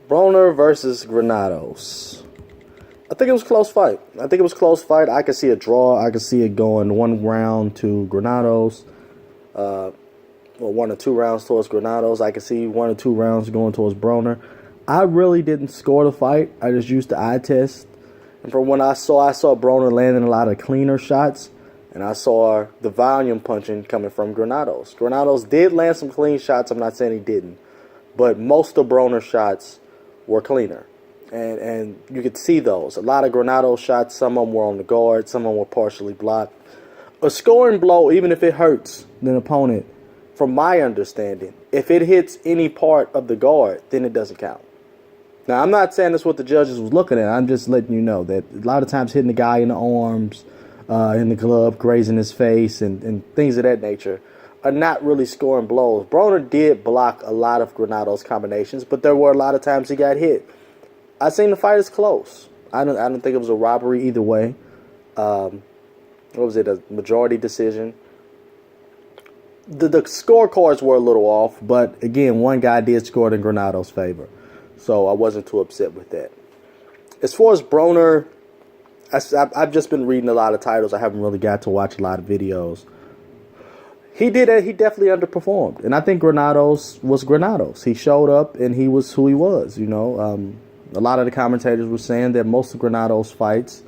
Broner versus Granados. I think it was a close fight. I could see a draw. I could see it going 1 round to Granados. Or 1 or 2 rounds towards Granados. I could see 1 or 2 rounds going towards Broner. I really didn't score the fight. I just used the eye test. And from what I saw Broner landing a lot of cleaner shots. And I saw the volume punching coming from Granados. Granados did land some clean shots. I'm not saying he didn't. But most of Broner's shots were cleaner. And you could see those. A lot of Granados shots, some of them were on the guard. Some of them were partially blocked. A scoring blow, even if it hurts the opponent, from my understanding, if it hits any part of the guard, then it doesn't count. Now, I'm not saying that's what the judges was looking at. I'm just letting you know that a lot of times hitting the guy in the arms, in the glove, grazing his face, and things of that nature are not really scoring blows. Broner did block a lot of Granados combinations, but there were a lot of times he got hit. I seen the fight as close. I don't think it was a robbery either way. What was it? A majority decision. The scorecards were a little off, but again, one guy did score in Granados' favor, so I wasn't too upset with that. As far as Broner, I've just been reading a lot of titles. I haven't really got to watch a lot of videos. He definitely underperformed, and I think Granados was Granados. He showed up, and he was who he was. A lot of the commentators were saying that most of Granados' fights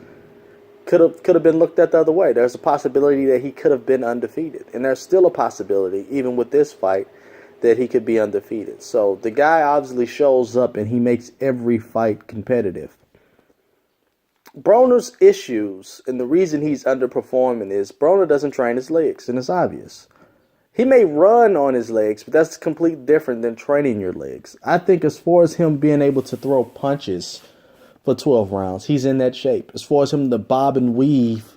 could have been looked at the other way. There's a possibility that he could have been undefeated. And there's still a possibility, even with this fight, that he could be undefeated. So the guy obviously shows up and he makes every fight competitive. Broner's issues and the reason he's underperforming is Broner doesn't train his legs, and it's obvious. He may run on his legs, but that's completely different than training your legs. I think as far as him being able to throw punches for 12 rounds, he's in that shape. As far as him to bob and weave,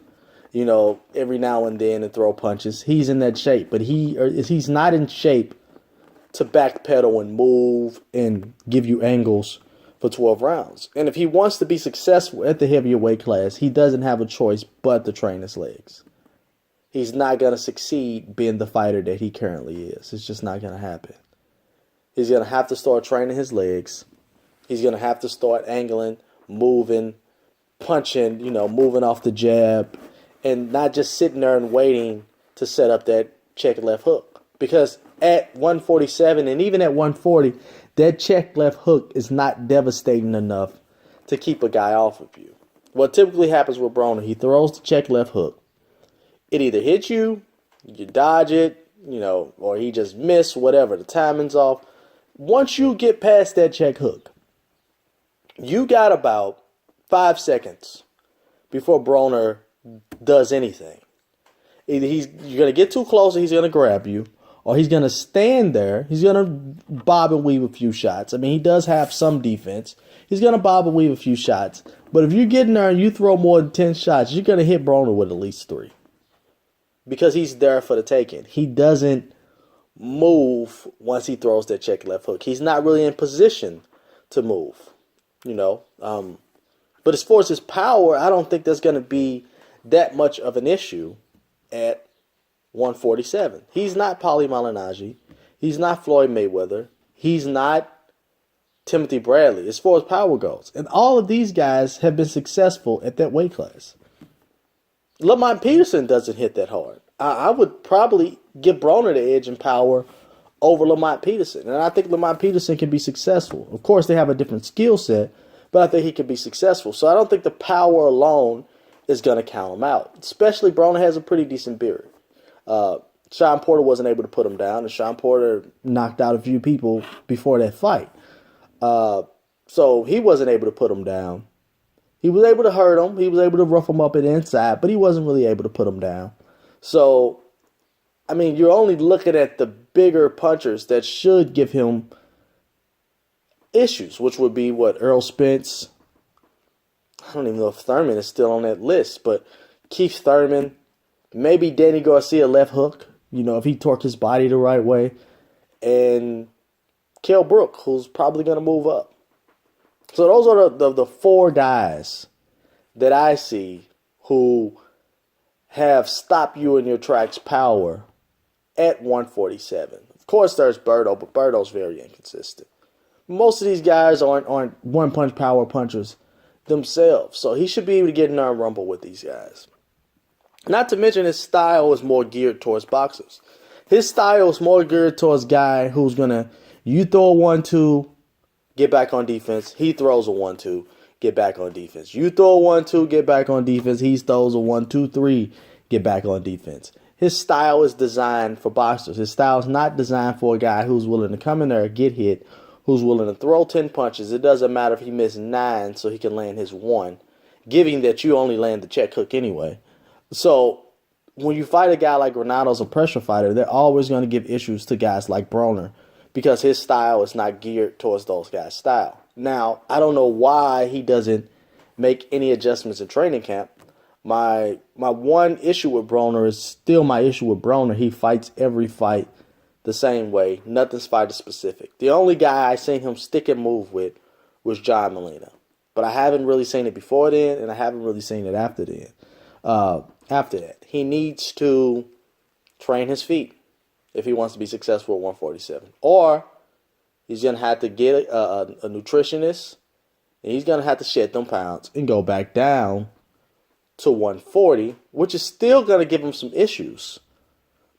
every now and then and throw punches, he's in that shape. But he's not in shape to backpedal and move and give you angles for 12 rounds. And if he wants to be successful at the heavier weight class, he doesn't have a choice but to train his legs. He's not going to succeed being the fighter that he currently is. It's just not going to happen. He's going to have to start training his legs. He's going to have to start angling, moving, punching, moving off the jab, and not just sitting there and waiting to set up that check left hook. Because at 147 and even at 140, that check left hook is not devastating enough to keep a guy off of you. What typically happens with Broner, he throws the check left hook. It either hits you, you dodge it, or he just missed, whatever, the timing's off. Once you get past that check hook, you got about 5 seconds before Broner does anything. Either you're going to get too close and he's going to grab you, or he's going to stand there. He's going to bob and weave a few shots. I mean, he does have some defense. He's going to bob and weave a few shots. But if you get in there and you throw more than 10 shots, you're going to hit Broner with at least 3. Because he's there for the taking. He doesn't move once he throws that check left hook. He's not really in position to move. But as far as his power, I don't think there's going to be that much of an issue at 147. He's not Paulie Malignaggi. He's not Floyd Mayweather. He's not Timothy Bradley as far as power goes. And all of these guys have been successful at that weight class. Lamont Peterson doesn't hit that hard. I would probably give Broner the edge in power over Lamont Peterson. And I think Lamont Peterson can be successful. Of course, they have a different skill set, but I think he can be successful. So I don't think the power alone is going to count him out. Especially Broner has a pretty decent beard. Sean Porter wasn't able to put him down, and Sean Porter knocked out a few people before that fight. So he wasn't able to put him down. He was able to hurt him. He was able to rough him up at the inside, but he wasn't really able to put him down. So, I mean, you're only looking at the bigger punchers that should give him issues, which would be Earl Spence. I don't even know if Thurman is still on that list, but Keith Thurman, maybe Danny Garcia left hook, if he torqued his body the right way, and Kell Brook, who's probably going to move up. So those are the 4 guys that I see who have stopped you in your tracks power at 147. Of course, there's Berto, but Berto's very inconsistent. Most of these guys aren't one-punch power punchers themselves. So he should be able to get in there and rumble with these guys. Not to mention his style is more geared towards boxers. His style is more geared towards guy who's going to, you throw a 1-2, get back on defense. He throws a 1-2, get back on defense. You throw a 1-2, get back on defense. He throws a 1-2-3, get back on defense. His style is designed for boxers. His style is not designed for a guy who's willing to come in there and get hit, who's willing to throw 10 punches. It doesn't matter if he missed 9 so he can land his 1, giving that you only land the check hook anyway. So when you fight a guy like Granado's a pressure fighter, they're always going to give issues to guys like Broner because his style is not geared towards those guys' style. Now, I don't know why he doesn't make any adjustments in training camp. My one issue with Broner is still my issue with Broner. He fights every fight the same way. Nothing's fighter specific. The only guy I seen him stick and move with was John Molina. But I haven't really seen it before then, and I haven't really seen it after then. After that, he needs to train his feet if he wants to be successful at 147. Or he's going to have to get a nutritionist, and he's going to have to shed them pounds and go back down to 140, which is still going to give him some issues.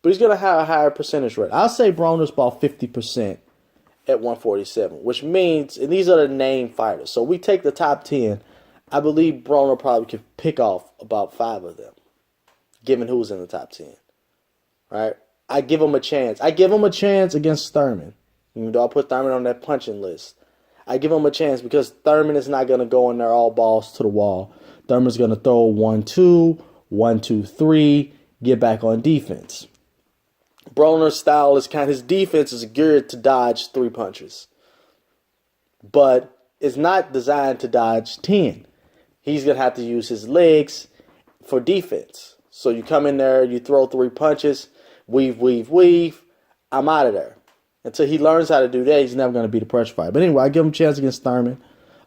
But he's going to have a higher percentage rate. I'll say Broner's about 50% at 147, which means, and these are the name fighters. So we take the top 10. I believe Broner probably could pick off about 5 of them, given who's in the top 10. Right? I give him a chance. I give him a chance against Thurman. Even though I put Thurman on that punching list. I give him a chance because Thurman is not going to go in there all balls to the wall. Thurman's going to throw 1-2, 1-2-3, get back on defense. Broner's style is his defense is geared to dodge 3 punches. But it's not designed to dodge 10. He's going to have to use his legs for defense. So you come in there, you throw 3 punches, weave. I'm out of there. Until he learns how to do that, he's never going to beat a pressure fighter. But anyway, I give him a chance against Thurman.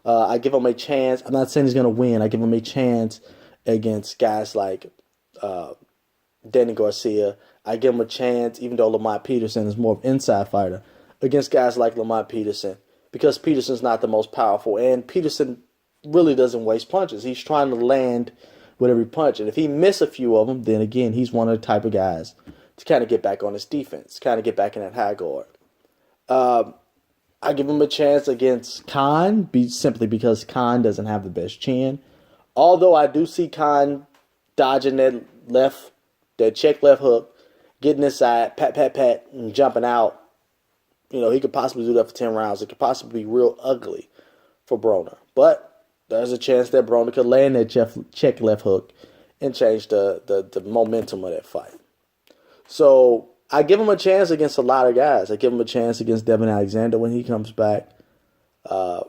I give him a chance. I'm not saying he's going to win. I give him a chance against guys like Danny Garcia. I give him a chance, even though Lamont Peterson is more of an inside fighter, against guys like Lamont Peterson. Because Peterson's not the most powerful. And Peterson really doesn't waste punches. He's trying to land with every punch. And if he misses a few of them, then again, he's one of the type of guys to kind of get back on his defense, kind of get back in that high guard. I give him a chance against Khan, simply because Khan doesn't have the best chin. Although I do see Khan dodging that check left hook, getting inside, pat, and jumping out. You know, he could possibly do that for 10 rounds. It could possibly be real ugly for Broner. But there's a chance that Broner could land that check left hook and change the momentum of that fight. So I give him a chance against a lot of guys. I give him a chance against Devin Alexander when he comes back. A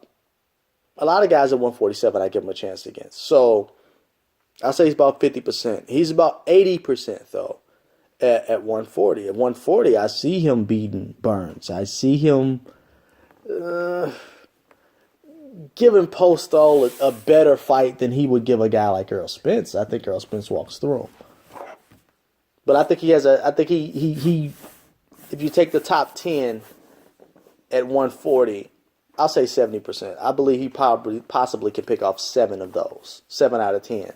lot of guys at 147 I give him a chance against. So I'll say he's about 50%. He's about 80%, though, at 140. At 140, I see him beating Burns. I see him giving Postol a better fight than he would give a guy like Errol Spence. I think Errol Spence walks through him. But I think he has he if you take the top 10 at 140, I'll say 70%. I believe he possibly can pick off 7 of those. 7 out of 10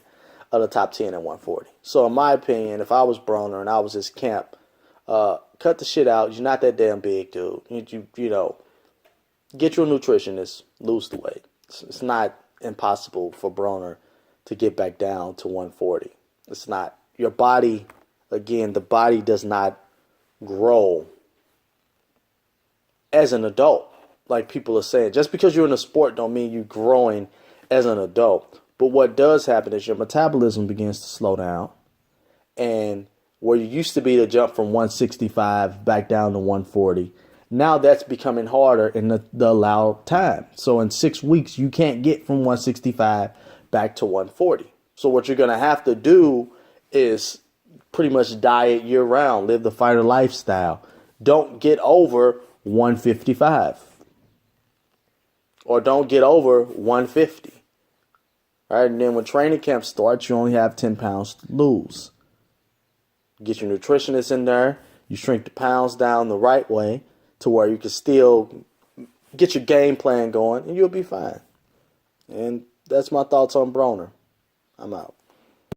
of the top 10 at 140. So in my opinion, if I was Broner and I was his camp, cut the shit out. You're not that damn big, dude. You know, get your nutritionist, lose the weight. It's not impossible for Broner to get back down to 140. It's not. Your body, again, the body does not grow as an adult, like people are saying. Just because you're in a sport don't mean you're growing as an adult. But what does happen is your metabolism begins to slow down. And where you used to be to jump from 165 back down to 140, now that's becoming harder in the allowed time. So in 6 weeks, you can't get from 165 back to 140. So what you're going to have to do is pretty much diet year round, live the fighter lifestyle. Don't get over 155 or don't get over 150. All right, and then when training camp starts, you only have 10 pounds to lose. Get your nutritionist in there. You shrink the pounds down the right way to where you can still get your game plan going, and you'll be fine. And that's my thoughts on Broner. I'm out.